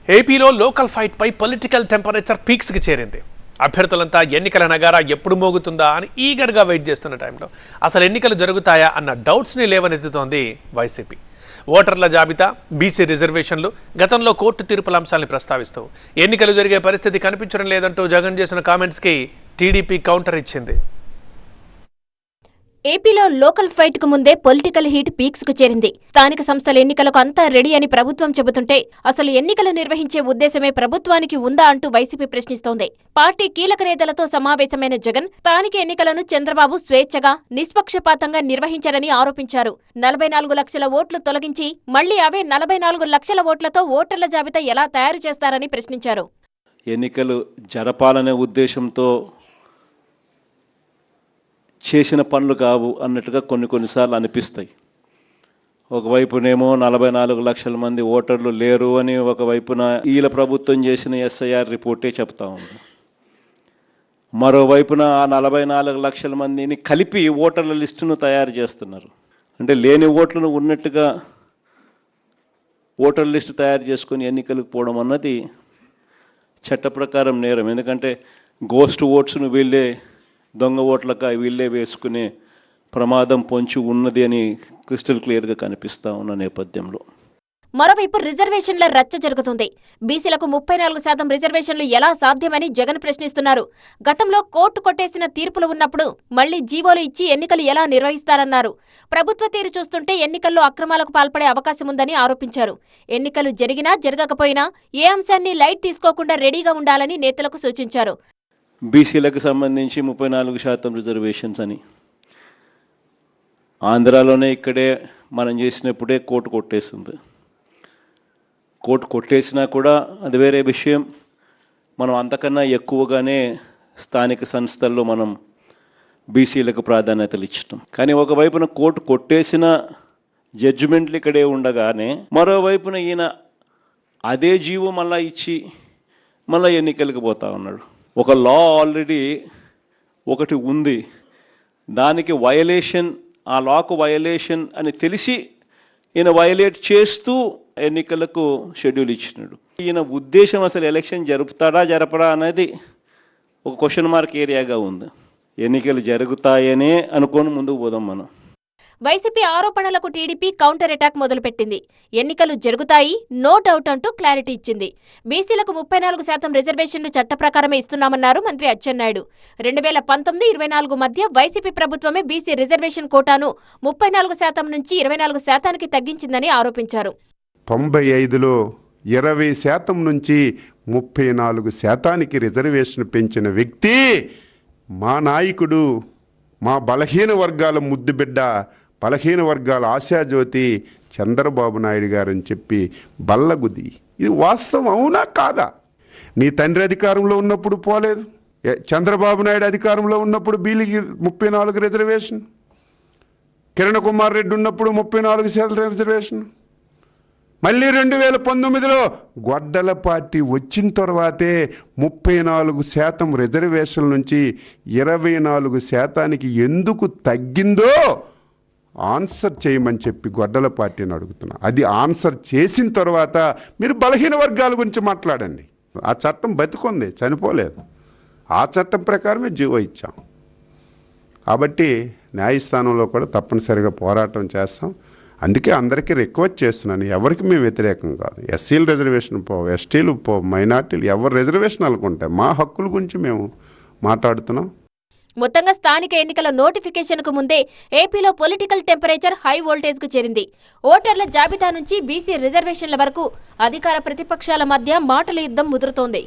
ఏపీలో local fight పై political temperature peaks కి చేరింది. అభ్యర్థులంతా ఎన్నికల నగారా ఎప్పుడు మోగుతుందా అని ఈగర్గా వెయిట్ చేస్తున్న టైంలో అసలు ఎన్నికలు జరుగుతాయా అన్న డౌట్స్ని లేవనెత్తుతోంది వైసీపీ. ఓటర్ల జాబితా, బీసీ రిజర్వేషన్లు, గతంలో కోర్టు తీర్పుల అంశాలను ప్రస్తావిస్తూ ఎన్నికలు జరిగే పరిస్థితి కనిపించడం లేదంటూ జగన్ చేసిన కామెంట్స్కి టీడీపీ కౌంటర్ ఇచ్చింది. ఏపీలో లోకల్ ఫైట్ కు ముందే పొలిటికల్ హీట్ పీక్స్ కు చేరింది. స్థానిక సంస్థల ఎన్నికలకు అంతా రెడీ అని ప్రభుత్వం చెబుతుంటే అసలు ఎన్నికలు నిర్వహించే ఉద్దేశమే ప్రభుత్వానికి ఉందా అంటూ వైసీపీ ప్రశ్నిస్తోంది. పార్టీ కీలక నేతలతో సమావేశమైన జగన్ స్థానిక ఎన్నికలను చంద్రబాబు స్వేచ్ఛగా, నిష్పక్షపాతంగా నిర్వహించారని ఆరోపించారు. 44 లక్షల ఓట్లు తొలగించి మళ్లీ అవే 44 లక్షల ఓట్లతో ఓటర్ల జాబితా ఎలా తయారు చేస్తారని ప్రశ్నించారు. ఎన్నికలు జరపాలనే ఉద్దేశంతో చేసిన పనులు కావు అన్నట్టుగా కొన్నిసార్లు అనిపిస్తాయి. ఒకవైపునేమో 44 లక్షల మంది ఓటర్లు లేరు అని, ఒకవైపున ఈల ప్రభుత్వం చేసిన ఎస్ఐఆర్ రిపోర్టే చెప్తా ఉంది. మరోవైపున ఆ 44 లక్షల మందిని కలిపి ఓటర్ల లిస్టును తయారు చేస్తున్నారు. అంటే లేని ఓట్లను ఉన్నట్టుగా ఓటర్ లిస్టు తయారు చేసుకొని ఎన్నికలకు పోవడం అన్నది చట్ట ప్రకారం నేరం. ఎందుకంటే గోస్ట్ ఓట్స్ను వీళ్ళే దొంగ ఓట్లక వీళ్ళే వేసుకునే ప్రమాదం పొంచి ఉన్నది అని క్రిస్టల్ క్లియర్గా కనిపిస్తూ ఉన్న నేపథ్యంలో మరోవైపు రిజర్వేషన్ల రచ్చ జరుగుతుంది. బీసీలకు 34% రిజర్వేషన్లు ఎలా సాధ్యమని జగన్ ప్రశ్నిస్తున్నారు. గతంలో కోర్టు కొట్టేసిన తీర్పులు ఉన్నప్పుడు మళ్లీ జీవోలు ఇచ్చి ఎన్నికలు ఎలా నిర్వహిస్తారన్నారు. ప్రభుత్వ తీరు చూస్తుంటే ఎన్నికల్లో అక్రమాలకు పాల్పడే అవకాశం ఉందని ఆరోపించారు. ఎన్నికలు జరిగినా జరగకపోయినా ఏ అంశాన్ని లైట్ తీసుకోకుండా రెడీగా ఉండాలని నేతలకు సూచించారు. బీసీలకు సంబంధించి 34% రిజర్వేషన్స్ అని ఆంధ్రాలోనే ఇక్కడే మనం చేసినప్పుడే కోర్టు కొట్టేసింది. కోర్టు కొట్టేసినా కూడా అది వేరే విషయం. మనం అంతకన్నా ఎక్కువగానే స్థానిక సంస్థల్లో మనం బీసీలకు ప్రాధాన్యతలు ఇచ్చటం. కానీ ఒకవైపున కోర్టు కొట్టేసిన జడ్జిమెంట్లు ఇక్కడే ఉండగానే మరోవైపున ఈయన అదే జీవో మళ్ళా ఇచ్చి మళ్ళీ ఎన్నికలకు పోతా ఉన్నాడు. ఒక లా ఆల్రెడీ ఒకటి ఉంది, దానికి వయలేషన్, ఆ లాకు వయలేషన్ అని తెలిసి ఈయన వయలేట్ చేస్తూ ఎన్నికలకు షెడ్యూల్ ఇచ్చినాడు. ఈయన ఉద్దేశం అసలు ఎలక్షన్ జరుపుతాడా జరపడా అనేది ఒక క్వశ్చన్ మార్క్ ఏరియాగా ఉంది. ఎన్నికలు జరుగుతాయనే అనుకొని ముందుకు పోదాం మనం. వైసీపీ ఆరోపణలకు టీడీపీ కౌంటర్ అటాక్ మొదలుపెట్టింది. ఎన్నికలు జరుగుతాయి, నో డౌట్ అంటూ క్లారిటీ ఇచ్చింది. బీసీలకు 34% రిజర్వేషన్లు చట్ట ప్రకారమే ఇస్తున్నామన్నారు మంత్రి అచ్చెన్నాయుడు. 2019-24 మధ్య వైసీపీ ప్రభుత్వమే బీసీ రిజర్వేషన్ కోటాను 34% నుంచి 24%కి తగ్గించిందని ఆరోపించారు. 95లో 20% నుంచి 34%కి రిజర్వేషన్ పెంచిన వ్యక్తి మా నాయకుడు, మా బలహీన వర్గాల ముద్దుబిడ్డ, బలహీన వర్గాల ఆశాజ్యోతి చంద్రబాబు నాయుడు గారని చెప్పి బల్లగుద్ది. ఇది వాస్తవం అవునా కాదా? నీ తండ్రి అధికారంలో ఉన్నప్పుడు పోలేదు, చంద్రబాబు నాయుడు అధికారంలో ఉన్నప్పుడు బీలికి 34 రిజర్వేషన్, కిరణ్ కుమార్ రెడ్డి ఉన్నప్పుడు 34% రిజర్వేషన్, మళ్ళీ 2019లో గొడ్డల పార్టీ వచ్చిన తర్వాతే 34% రిజర్వేషన్ల నుంచి 24%కి ఎందుకు తగ్గిందో ఆన్సర్ చేయమని చెప్పి గొడ్డల పార్టీని అడుగుతున్నా. అది ఆన్సర్ చేసిన తర్వాత మీరు బలహీన వర్గాల గురించి మాట్లాడండి. ఆ చట్టం బతికొంది, చనిపోలేదు. ఆ చట్టం ప్రకారమే జీవో ఇచ్చాం. కాబట్టి న్యాయస్థానంలో కూడా తప్పనిసరిగా పోరాటం చేస్తాం. అందుకే అందరికీ రిక్వెస్ట్ చేస్తున్నాను, ఎవరికి మేము వ్యతిరేకం కాదు. ఎస్సీలు రిజర్వేషన్ పో, ఎస్టీలు పో, మైనార్టీలు ఎవరు రిజర్వేషన్ అనుకుంటాయి, మా హక్కుల గురించి మేము మాట్లాడుతున్నాం. మొత్తంగా స్థానిక ఎన్నికల నోటిఫికేషన్కు ముందే ఏపీలో పొలిటికల్ టెంపరేచర్ హై వోల్టేజ్కు చేరింది. ఓటర్ల జాబితా నుంచి బీసీ రిజర్వేషన్ల వరకు అధికార ప్రతిపక్షాల మధ్య మాటల యుద్ధం ముదురుతోంది.